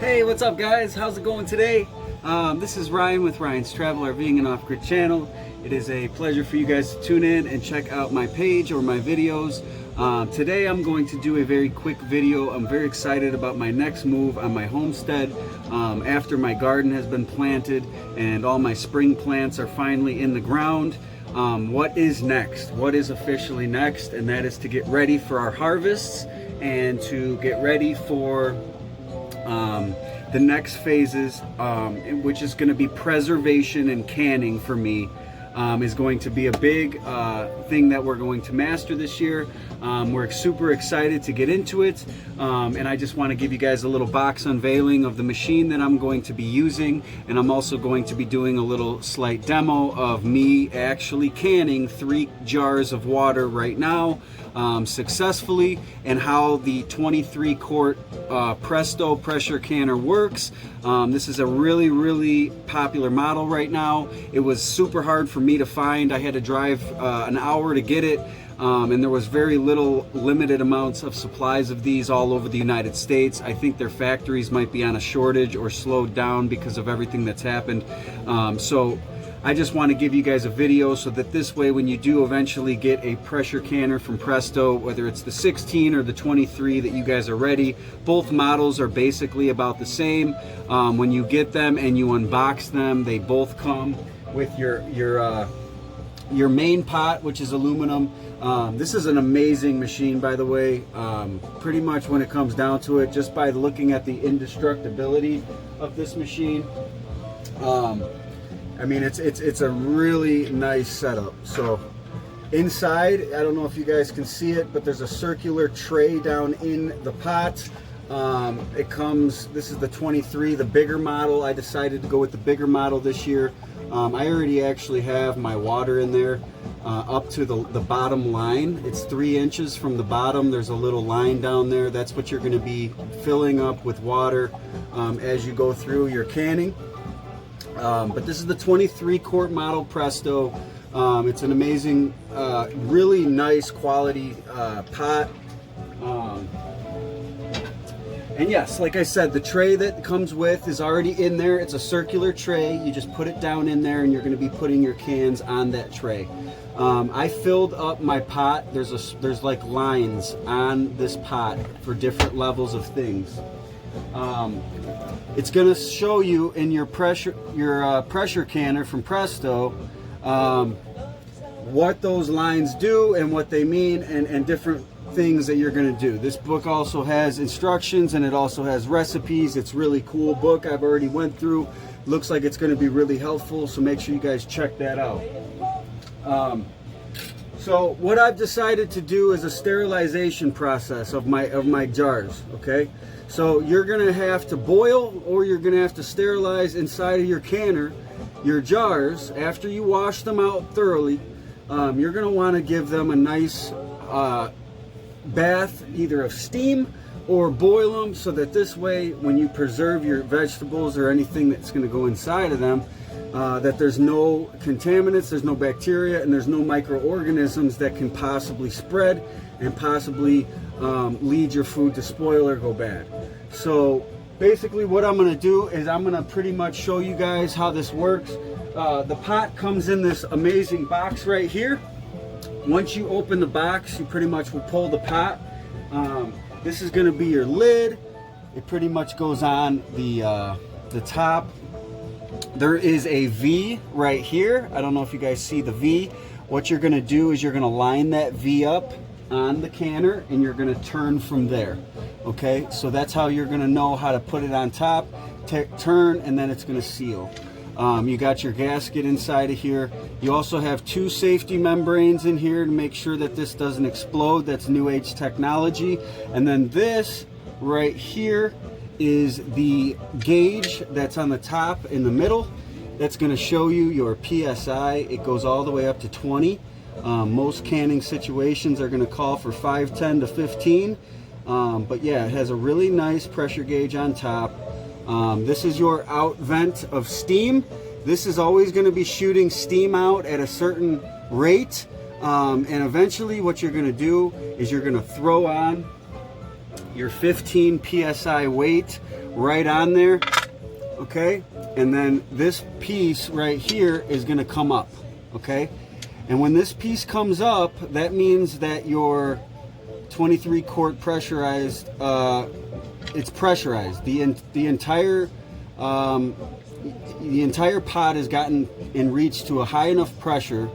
Hey, what's up guys? How's it going today? This is Ryan with Ryan's Travel RVing and Off-Grid channel. It is a pleasure for you guys to tune in and check out my page or my videos. Today I'm going to do a very quick video. I'm very excited about my next move on my homestead. After my garden has been planted and all my spring plants are finally in the ground, what is next? What is officially next? And that is to get ready for our harvests and to get ready for the next phases, which is going to be preservation and canning for me, is going to be a big thing that we're going to master this year. We're super excited to get into it, and I just want to give you guys a little box unveiling of the machine that I'm going to be using, and I'm also going to be doing a little slight demo of me actually canning 3 jars of water right now successfully, and how the 23 quart Presto pressure canner works. This is a really popular model right now. It was super hard for me to find. I had to drive an hour to get it, and there was very limited amounts of supplies of these all over the United States. I think their factories might be on a shortage or slowed down because of everything that's happened. So I just want to give you guys a video so that this way, when you do eventually get a pressure canner from Presto, whether it's the 16 or the 23 that you guys are ready, both models are basically about the same. When you get them and you unbox them, they both come with your main pot, which is aluminum. This is an amazing machine, by the way. Pretty much when it comes down to it, just by looking at the indestructibility of this machine, I mean, it's a really nice setup. So inside, I don't know if you guys can see it, but there's a circular tray down in the pot. It comes, this is the 23, the bigger model. I decided to go with the bigger model this year. I already actually have my water in there up to the bottom line. It's 3 inches from the bottom. There's a little line down there. That's what you're going to be filling up with water as you go through your canning. But this is the 23 quart model Presto. It's an amazing, really nice quality pot. And yes, like I said, the tray that comes with is already in there. It's a circular tray. You just put it down in there and you're going to be putting your cans on that tray. I filled up my pot. There's like lines on this pot for different levels of things. It's going to show you in your pressure canner from Presto what those lines do and what they mean, and different things that you're going to do. This book also has instructions, and it also has recipes. It's a really cool book. I've already went through. Looks like it's going to be really helpful, so make sure you guys check that out. So what I've decided to do is a sterilization process of my jars. Okay, so you're gonna have to boil, or you're gonna have to sterilize inside of your canner your jars. After you wash them out thoroughly, you're gonna want to give them a nice bath, either of steam or boil them, so that this way, when you preserve your vegetables or anything that's going to go inside of them, that there's no contaminants, there's no bacteria, and there's no microorganisms that can possibly spread and possibly lead your food to spoil or go bad. So basically what I'm going to do is I'm going to pretty much show you guys how this works. The pot comes in this amazing box right here. Once you open the box, you pretty much will pull the pot. This is going to be your lid. It pretty much goes on the top. There is a V right here. I don't know if you guys see the V. What you're going to do is you're going to line that V up on the canner, and you're going to turn from there. Okay, so that's how you're going to know how to put it on top, turn, and then it's going to seal. You got your gasket inside of here. You also have 2 safety membranes in here to make sure that this doesn't explode. That's new age technology. And then this right here is the gauge that's on the top in the middle. That's going to show you your PSI. It goes all the way up to 20. Most canning situations are going to call for 5, 10 to 15. But yeah, it has a really nice pressure gauge on top. This is your out vent of steam. This is always going to be shooting steam out at a certain rate, and eventually what you're going to do is you're going to throw on your 15 psi weight right on there, okay? And then this piece right here is gonna come up, okay? And when this piece comes up, that means that your 23 quart pressurized, it's pressurized. The entire pot has gotten and reached to a high enough pressure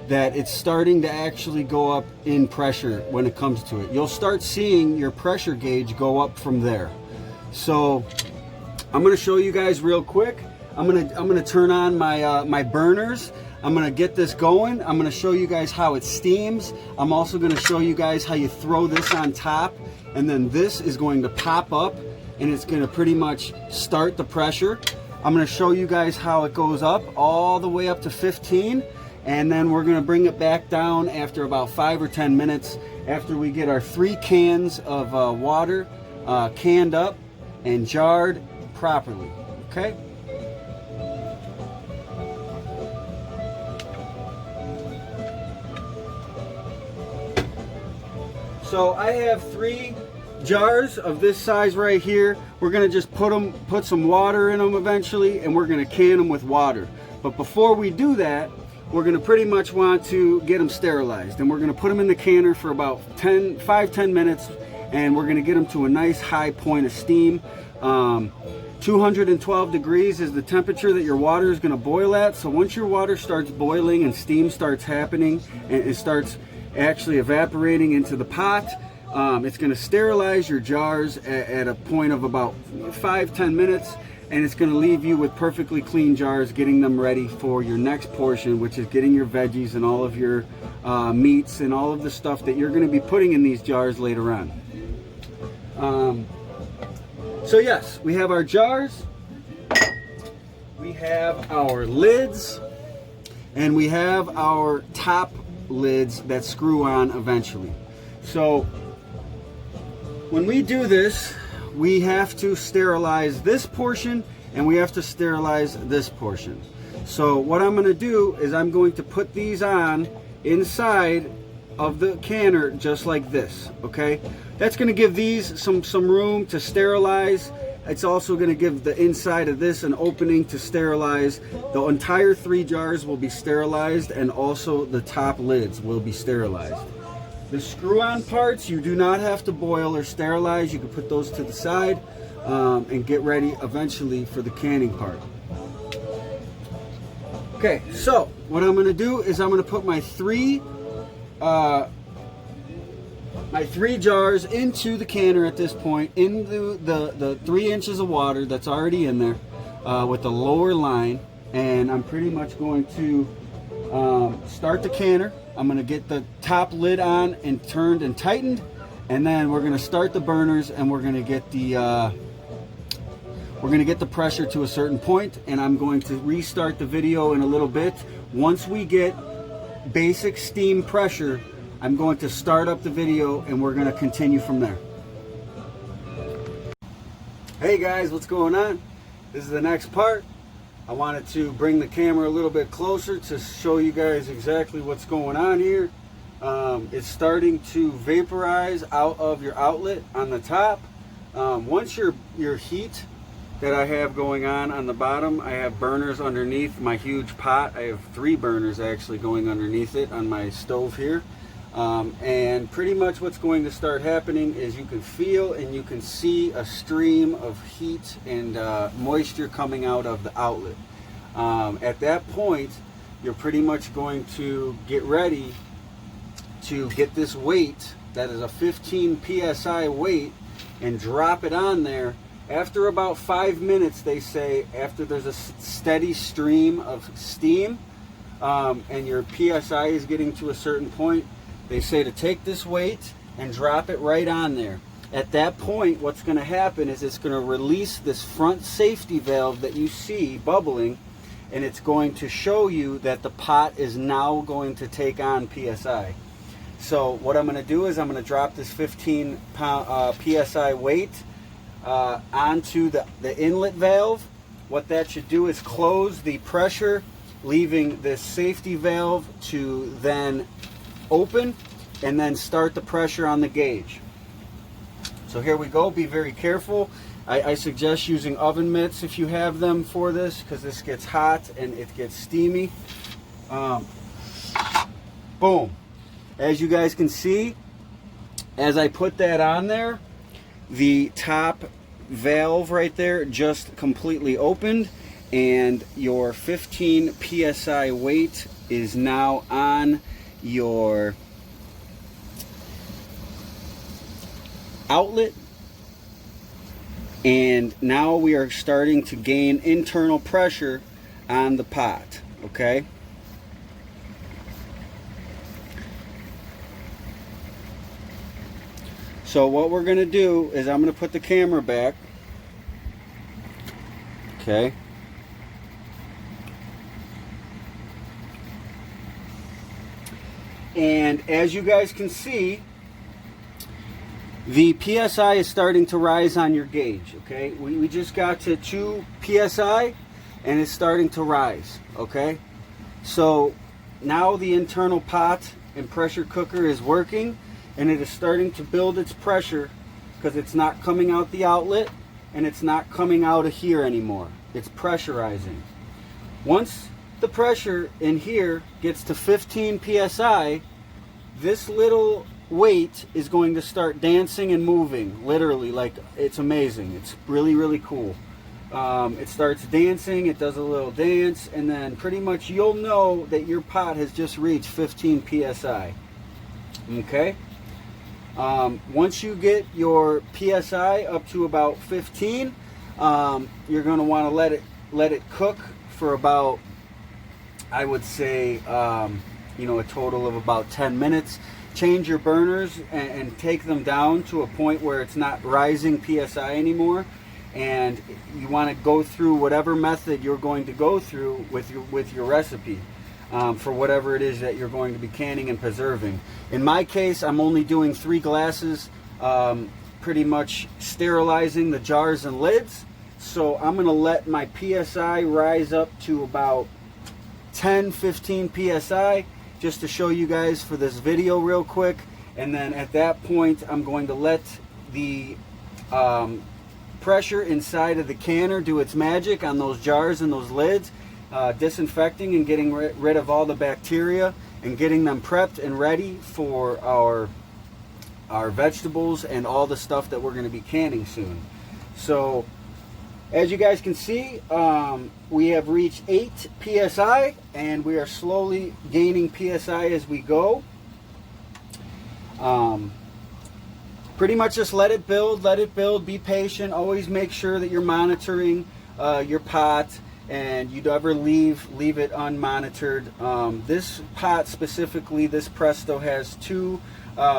that it's starting to actually go up in pressure when it comes to it. You'll start seeing your pressure gauge go up from there. So I'm gonna show you guys real quick. I'm gonna turn on my my burners. I'm gonna get this going. I'm gonna show you guys how it steams. I'm also gonna show you guys how you throw this on top, and then this is going to pop up and it's gonna pretty much start the pressure. I'm gonna show you guys how it goes up all the way up to 15, and then we're gonna bring it back down after about 5 or 10 minutes after we get our 3 cans of water canned up and jarred properly, okay? So I have 3 jars of this size right here. We're gonna just put some water in them eventually, and we're gonna can them with water. But before we do that, we're gonna pretty much want to get them sterilized, and we're gonna put them in the canner for about 5-10 minutes, and we're gonna get them to a nice high point of steam. 212 degrees is the temperature that your water is gonna boil at. So once your water starts boiling and steam starts happening and it starts actually evaporating into the pot, it's going to sterilize your jars at a point of about 5-10 minutes, and it's going to leave you with perfectly clean jars, getting them ready for your next portion, which is getting your veggies and all of your meats and all of the stuff that you're going to be putting in these jars later on. So yes, we have our jars, we have our lids, and we have our top lids that screw on eventually. So when we do this, we have to sterilize this portion and we have to sterilize this portion. So what I'm going to do is I'm going to put these on inside of the canner just like this, okay? That's going to give these some room to sterilize. It's also going to give the inside of this an opening to sterilize. The entire 3 jars will be sterilized, and also the top lids will be sterilized. The screw-on parts you do not have to boil or sterilize. You can put those to the side and get ready eventually for the canning part. Okay, so what I'm going to do is I'm going to put my 3 jars into the canner at this point, into the 3 inches of water that's already in there with the lower line, and I'm pretty much going to start the canner. I'm going to get the top lid on and turned and tightened, and then we're going to start the burners, and we're going to get the pressure to a certain point, and I'm going to restart the video in a little bit. Once we get basic steam pressure, I'm going to start up the video and we're going to continue from there. Hey guys, what's going on? This is the next part. I wanted to bring the camera a little bit closer to show you guys exactly what's going on here. It's starting to vaporize out of your outlet on the top. Once your heat that I have going on the bottom, I have burners underneath my huge pot. I have 3 burners actually going underneath it on my stove here. And pretty much what's going to start happening is you can feel and you can see a stream of heat and moisture coming out of the outlet. At that point, you're pretty much going to get ready to get this weight that is a 15 psi weight and drop it on there. After about 5 minutes, they say, after there's a steady stream of steam and your psi is getting to a certain point, they say to take this weight and drop it right on there. At that point, what's going to happen is it's going to release this front safety valve that you see bubbling, and it's going to show you that the pot is now going to take on psi. So what I'm going to do is I'm going to drop this 15 psi weight onto the inlet valve. What that should do is close the pressure, leaving this safety valve to then open and then start the pressure on the gauge. So So here we go. Be very careful. I suggest using oven mitts if you have them for this, because this gets hot and it gets steamy. Boom. As you guys can see, as I put that on there, the top valve right there just completely opened, and your 15 psi weight is now on your outlet, and now we are starting to gain internal pressure on the pot. Okay, so what we're going to do is I'm going to put the camera back. Okay, and as you guys can see, the PSI is starting to rise on your gauge. Okay, we just got to 2 PSI and it's starting to rise. Okay, so now the internal pot and pressure cooker is working, and it is starting to build its pressure, because it's not coming out the outlet and it's not coming out of here anymore. It's pressurizing. Once the pressure in here gets to 15 PSI, this little weight is going to start dancing and moving, literally. Like, it's amazing. It's really, really cool. It starts dancing, it does a little dance, and then pretty much you'll know that your pot has just reached 15 PSI. Okay? Once you get your PSI up to about 15, you're going to want to let it cook for about, I would say, a total of about 10 minutes. Change your burners and take them down to a point where it's not rising PSI anymore, and you want to go through whatever method you're going to go through with your recipe for whatever it is that you're going to be canning and preserving. In my case, I'm only doing 3 glasses, pretty much sterilizing the jars and lids. So I'm going to let my PSI rise up to about 10-15 PSI, just to show you guys for this video real quick. And then at that point, I'm going to let the pressure inside of the canner do its magic on those jars and those lids, disinfecting and getting rid of all the bacteria and getting them prepped and ready for our vegetables and all the stuff that we're going to be canning soon. So as you guys can see, we have reached 8 PSI, and we are slowly gaining PSI as we go. Pretty much just let it build, be patient. Always make sure that you're monitoring your pot, and you never leave it unmonitored. This pot specifically, this Presto, has 2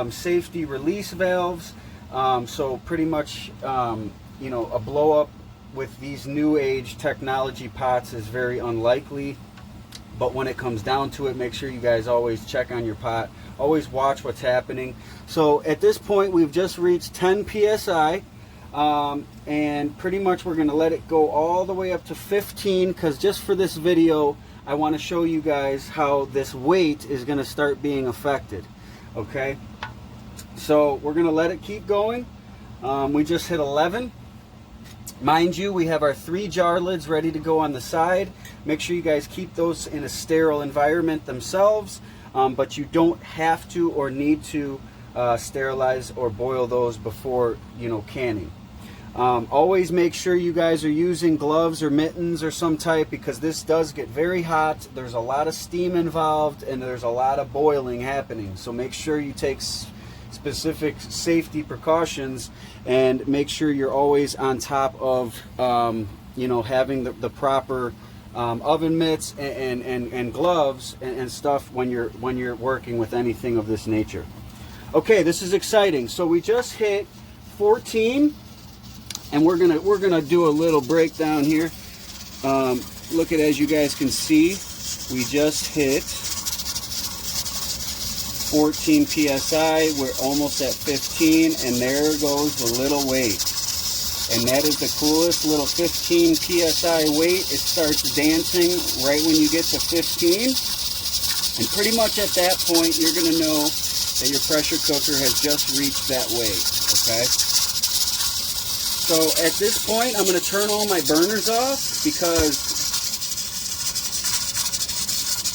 safety release valves, so pretty much a blow up with these new age technology pots is very unlikely. But when it comes down to it, make sure you guys always check on your pot, always watch what's happening. So at this point, we've just reached 10 PSI, and pretty much we're going to let it go all the way up to 15, because just for this video I want to show you guys how this weight is going to start being affected. Okay, so we're going to let it keep going. We just hit 11. Mind you, we have our 3 jar lids ready to go on the side. Make sure you guys keep those in a sterile environment themselves, but you don't have to or need to sterilize or boil those before canning. Always make sure you guys are using gloves or mittens or some type, because this does get very hot. There's a lot of steam involved and there's a lot of boiling happening. So make sure you take specific safety precautions, and make sure you're always on top of having the proper oven mitts and gloves and stuff when you're working with anything of this nature. Okay, this is exciting. So we just hit 14, and we're gonna do a little breakdown here. Look at, as you guys can see, we just hit 14 PSI, we're almost at 15, and there goes the little weight. And that is the coolest little 15 PSI weight. It starts dancing right when you get to 15. And pretty much at that point, you're going to know that your pressure cooker has just reached that weight, okay? So at this point, I'm going to turn all my burners off because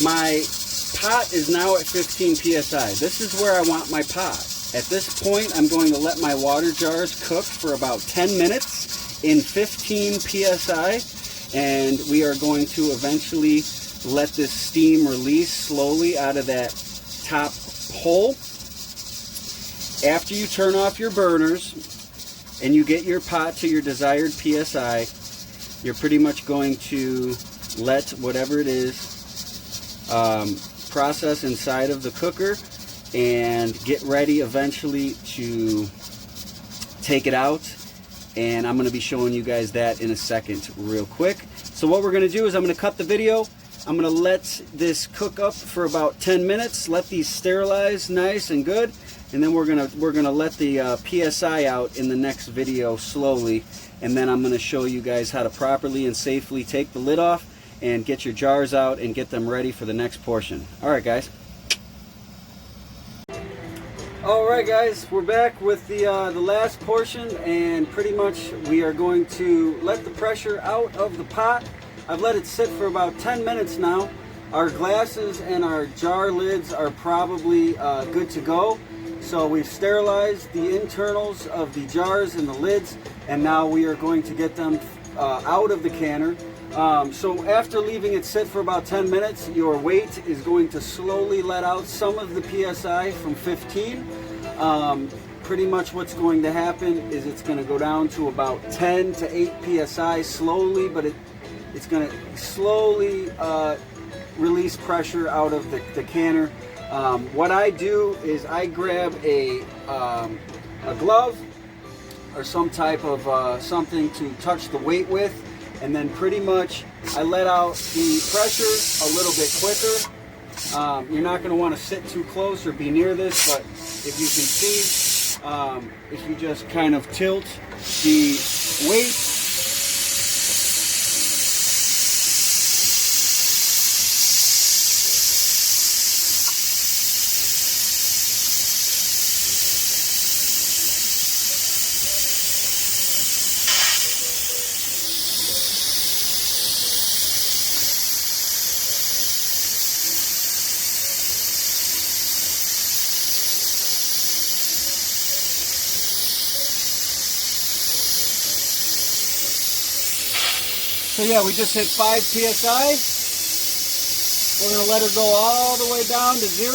my pot is now at 15 psi. This is where I want my pot. At this point, I'm going to let my water jars cook for about 10 minutes in 15 psi, and we are going to eventually let this steam release slowly out of that top hole. After you turn off your burners and you get your pot to your desired psi, you're pretty much going to let whatever it is process inside of the cooker and get ready eventually to take it out. And I'm going to be showing you guys that in a second real quick. So what we're going to do is I'm going to cut the video. I'm going to let this cook up for about 10 minutes, let these sterilize nice and good, and then we're going to let the PSI out in the next video slowly, and then I'm going to show you guys how to properly and safely take the lid off and get your jars out and get them ready for the next portion. Alright guys. Alright guys, we're back with the last portion, and pretty much we are going to let the pressure out of the pot. I've let it sit for about 10 minutes now. Our glasses and our jar lids are probably good to go. So we've sterilized the internals of the jars and the lids, and now we are going to get them out of the canner. So after leaving it sit for about 10 minutes, your weight is going to slowly let out some of the PSI from 15. Pretty much what's going to happen is it's going to go down to about 10 to 8 PSI slowly, but it's going to slowly release pressure out of the canner. What I do is I grab a glove or some type of something to touch the weight with, and then pretty much I let out the pressure a little bit quicker. You're not going to want to sit too close or be near this, but if you can see, if you just kind of tilt the weight, so yeah, we just hit 5 psi. We're going to let her go all the way down to 0.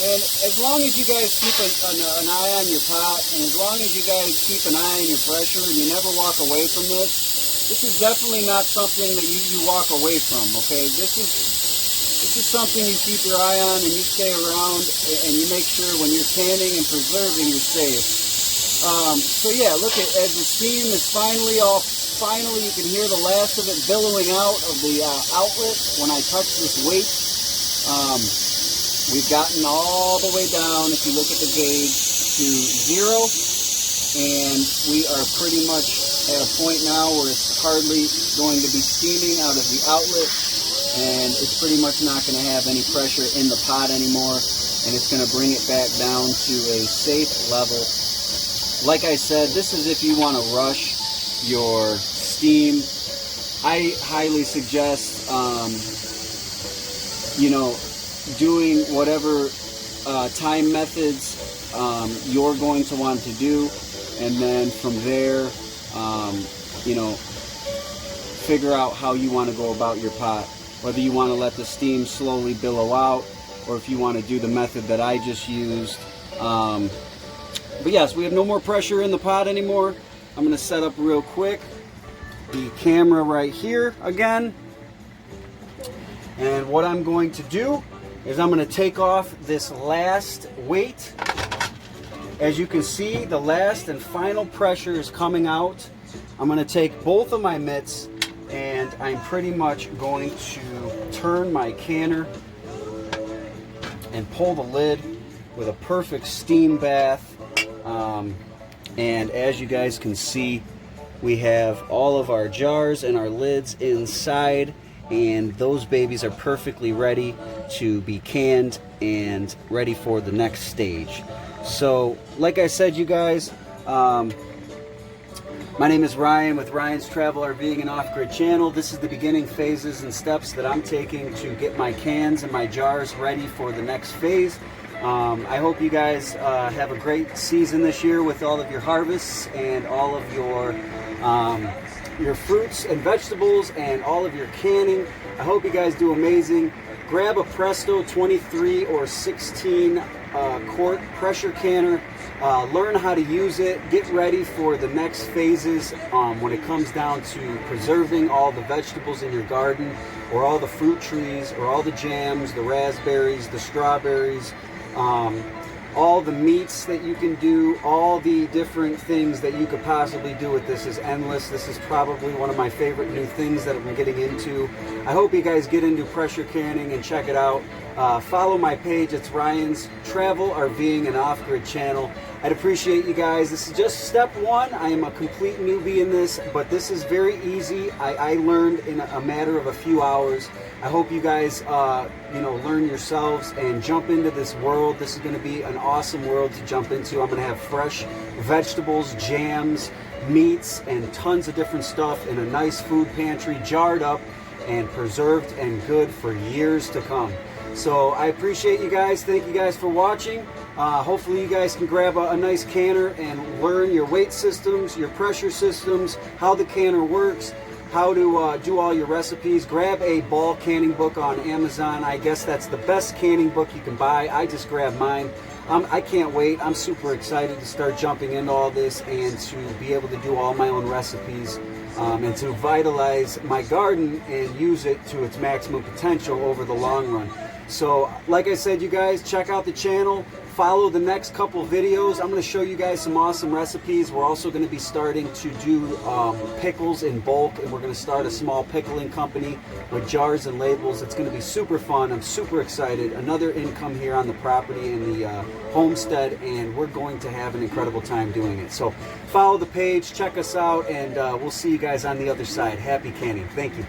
And as long as you guys keep an eye on your pot, and as long as you guys keep an eye on your pressure and you never walk away from this, this is definitely not something that you walk away from, okay? This is something you keep your eye on and you stay around and you make sure when you're canning and preserving you're safe. So yeah, look at as the steam is finally you can hear the last of it billowing out of the outlet when I touch this weight. We've gotten all the way down, if you look at the gauge, to 0, and we are pretty much at a point now where it's hardly going to be steaming out of the outlet, and it's pretty much not going to have any pressure in the pot anymore, and it's going to bring it back down to a safe level. Like I said, this is if you want to rush your steam. I highly suggest, doing whatever time methods you're going to want to do, and then from there, figure out how you want to go about your pot. Whether you want to let the steam slowly billow out, or if you want to do the method that I just used. But yes, we have no more pressure in the pot anymore. I'm going to set up real quick the camera right here again. And what I'm going to do is I'm going to take off this last weight. As you can see, the last and final pressure is coming out. I'm going to take both of my mitts and I'm pretty much going to turn my canner and pull the lid with a perfect steam bath. And as you guys can see, We have all of our jars and our lids inside, and those babies are perfectly ready to be canned and ready for the next stage. So like I said, you guys, my name is Ryan with Ryan's Travel, RVing and Off-Grid channel. This is the beginning phases and steps that I'm taking to get my cans and my jars ready for the next phase. I hope you guys have a great season this year with all of your harvests and all of your fruits and vegetables and all of your canning. I hope you guys do amazing. Grab a Presto 23 or 16 quart pressure canner. Learn how to use it. Get ready for the next phases when it comes down to preserving all the vegetables in your garden, or all the fruit trees, or all the jams, the raspberries, the strawberries, all the meats that you can do, all the different things that you could possibly do with this is endless. This is probably one of my favorite new things that I'm getting into. I hope you guys get into pressure canning and check it out. Follow my page. It's Ryan's Travel, RVing and Off-Grid channel. I'd appreciate you guys. This is just step one. I am a complete newbie in this, but this is very easy. I learned in a matter of a few hours. I hope you guys learn yourselves and jump into this world. This is going to be an awesome world to jump into. I'm going to have fresh vegetables, jams, meats, and tons of different stuff in a nice food pantry, jarred up and preserved and good for years to come. So I appreciate you guys. Thank you guys for watching. Hopefully you guys can grab a nice canner and learn your weight systems, your pressure systems, how the canner works, how to do all your recipes. Grab a ball canning book on Amazon. I guess that's the best canning book you can buy. I just grabbed mine. I can't wait. I'm super excited to start jumping into all this and to be able to do all my own recipes and to vitalize my garden and use it to its maximum potential over the long run. So like I said, you guys, check out the channel. Follow the next couple videos. I'm going to show you guys some awesome recipes. We're also going to be starting to do pickles in bulk, and we're going to start a small pickling company with jars and labels. It's going to be super fun. I'm super excited. Another income here on the property in the homestead, and we're going to have an incredible time doing it. So follow the page, check us out, and we'll see you guys on the other side. Happy canning. Thank you.